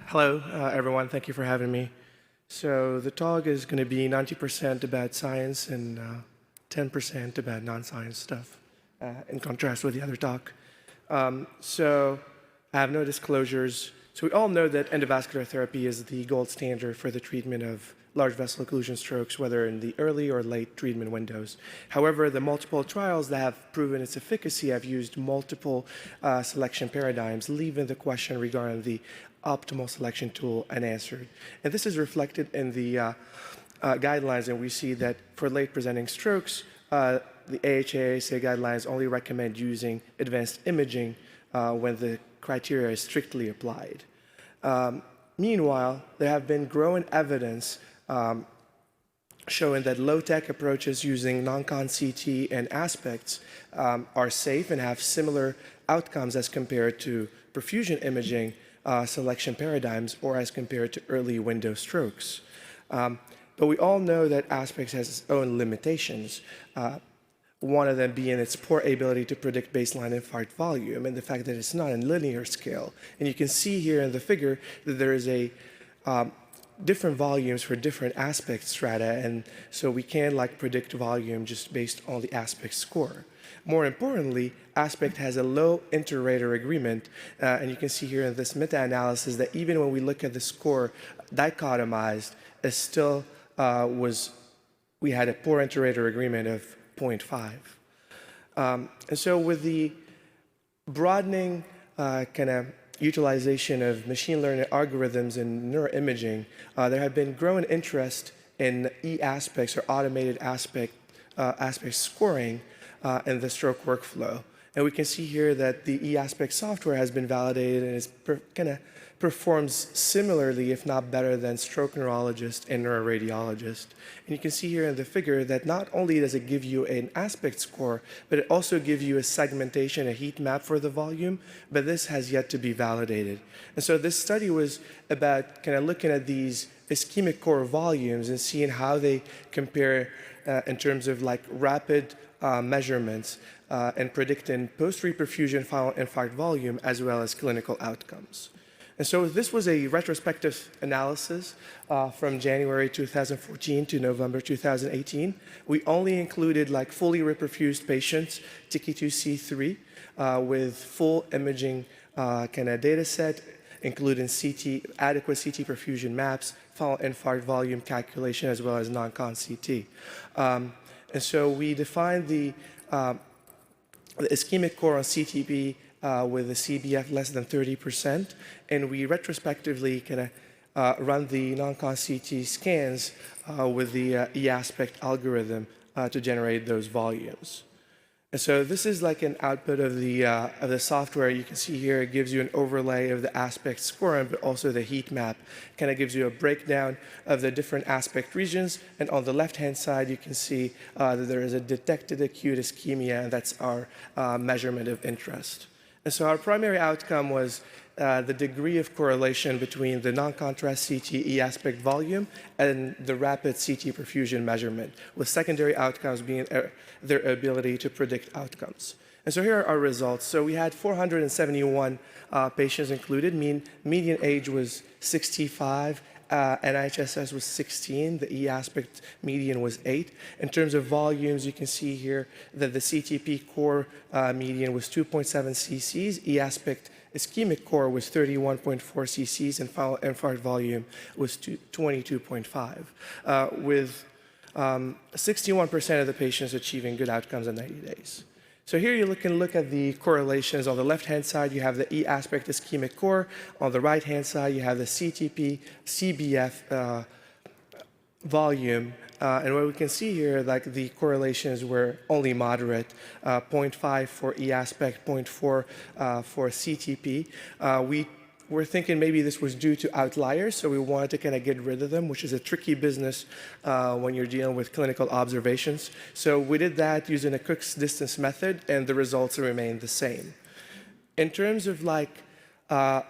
Hello, everyone. Thank you for having me. So the talk is going to be 90% about science and 10% about non-science stuff, in contrast with the other talk. So I have no disclosures. So we all know that endovascular therapy is the gold standard for the treatment of large vessel occlusion strokes, whether in the early or late treatment windows. However, the multiple trials that have proven its efficacy have used multiple selection paradigms, leaving the question regarding the optimal selection tool unanswered. And this is reflected in the guidelines, and we see that for late presenting strokes, the AHA-ASA guidelines only recommend using advanced imaging when the criteria is strictly applied. Meanwhile, there have been growing evidence showing that low-tech approaches using non-con CT and aspects are safe and have similar outcomes as compared to perfusion imaging selection paradigms or as compared to early window strokes. But we all know that aspects has its own limitations. One of them being its poor ability to predict baseline infarct volume and the fact that it's not in linear scale. And you can see here in the figure that there is a different volumes for different aspect strata, and so we can't predict volume just based on the aspect score. More importantly, aspect has a low inter-rater agreement, and you can see here in this meta-analysis that even when we look at the score dichotomized, it still we had a poor inter-rater agreement of 0.5. And so with the broadening kind of utilization of machine learning algorithms in neuroimaging, there have been growing interest in e-aspects or automated aspect scoring in the stroke workflow. And we can see here that the e-aspect software has been validated and is kind of performs similarly, if not better, than stroke neurologist and neuroradiologist. And you can see here in the figure that not only does it give you an aspect score, but it also gives you a segmentation, a heat map for the volume, but this has yet to be validated. And so this study was about kind of looking at these ischemic core volumes and seeing how they compare in terms of rapid measurements and predicting post-reperfusion final infarct volume as well as clinical outcomes. And so this was a retrospective analysis from January 2014 to November 2018. We only included fully reperfused patients, TK2C3, with full imaging kind of data set, including adequate CT perfusion maps, final infarct volume calculation, as well as non-con CT. And so we defined the ischemic core on CTP with a CBF less than 30%, and we retrospectively kind of run the non-con CT scans with the e-aspect algorithm to generate those volumes. And so this is an output of the software. You can see here it gives you an overlay of the aspect scoring, but also the heat map. Kind of gives you a breakdown of the different aspect regions. And on the left-hand side, you can see that there is a detected acute ischemia, and that's our measurement of interest. And so our primary outcome was the degree of correlation between the non-contrast CT e-aspect volume and the rapid CT perfusion measurement, with secondary outcomes being their ability to predict outcomes. And so here are our results. So we had 471 patients included. Median age was 65. NIHSS was 16, the E-aspect median was 8. In terms of volumes, you can see here that the CTP core median was 2.7 cc's, E-aspect ischemic core was 31.4 cc's, and final infarct volume was 22.5, with 61% of the patients achieving good outcomes in 90 days. So here you can look at the correlations. On the left-hand side, you have the E-aspect ischemic core. On the right-hand side, you have the CTP, CBF volume. And what we can see here, the correlations were only moderate, 0.5 for E-aspect, 0.4 for CTP. We're thinking maybe this was due to outliers, so we wanted to kind of get rid of them, which is a tricky business when you're dealing with clinical observations. So we did that using a Cook's distance method, and the results remained the same. In terms of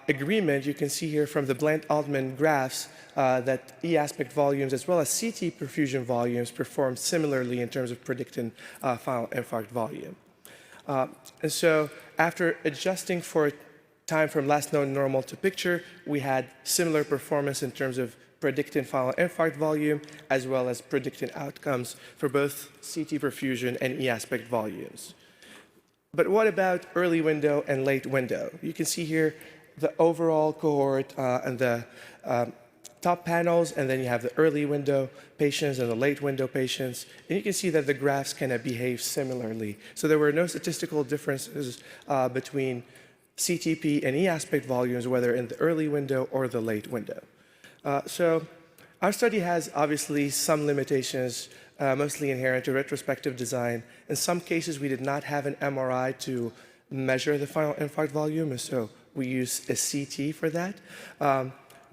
agreement, you can see here from the Bland-Altman graphs that E-aspect volumes as well as CT perfusion volumes performed similarly in terms of predicting final infarct volume. And so after adjusting for time from last known normal to picture, we had similar performance in terms of predicting final infarct volume, as well as predicting outcomes for both CT perfusion and E-aspect volumes. But what about early window and late window? You can see here the overall cohort and the top panels, and then you have the early window patients and the late window patients. And you can see that the graphs kind of behave similarly. So there were no statistical differences between CTP and E-aspect volumes, whether in the early window or the late window. So our study has obviously some limitations, mostly inherent to retrospective design. In some cases, we did not have an MRI to measure the final infarct volume, and so we used a CT for that.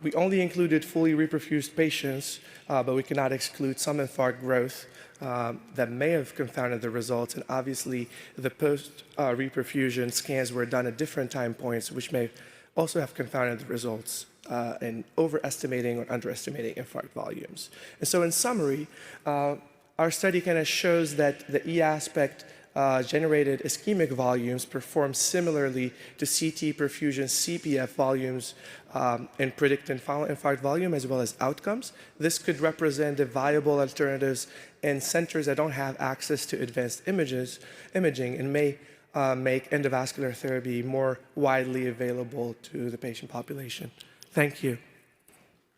We only included fully reperfused patients, but we cannot exclude some infarct growth that may have confounded the results. And obviously, the post-reperfusion scans were done at different time points, which may also have confounded the results in overestimating or underestimating infarct volumes. And so in summary, our study kind of shows that the E-aspect generated ischemic volumes perform similarly to CT perfusion CPF volumes in predicting final infarct volume as well as outcomes. This could represent a viable alternatives in centers that don't have access to advanced imaging and may make endovascular therapy more widely available to the patient population. Thank you.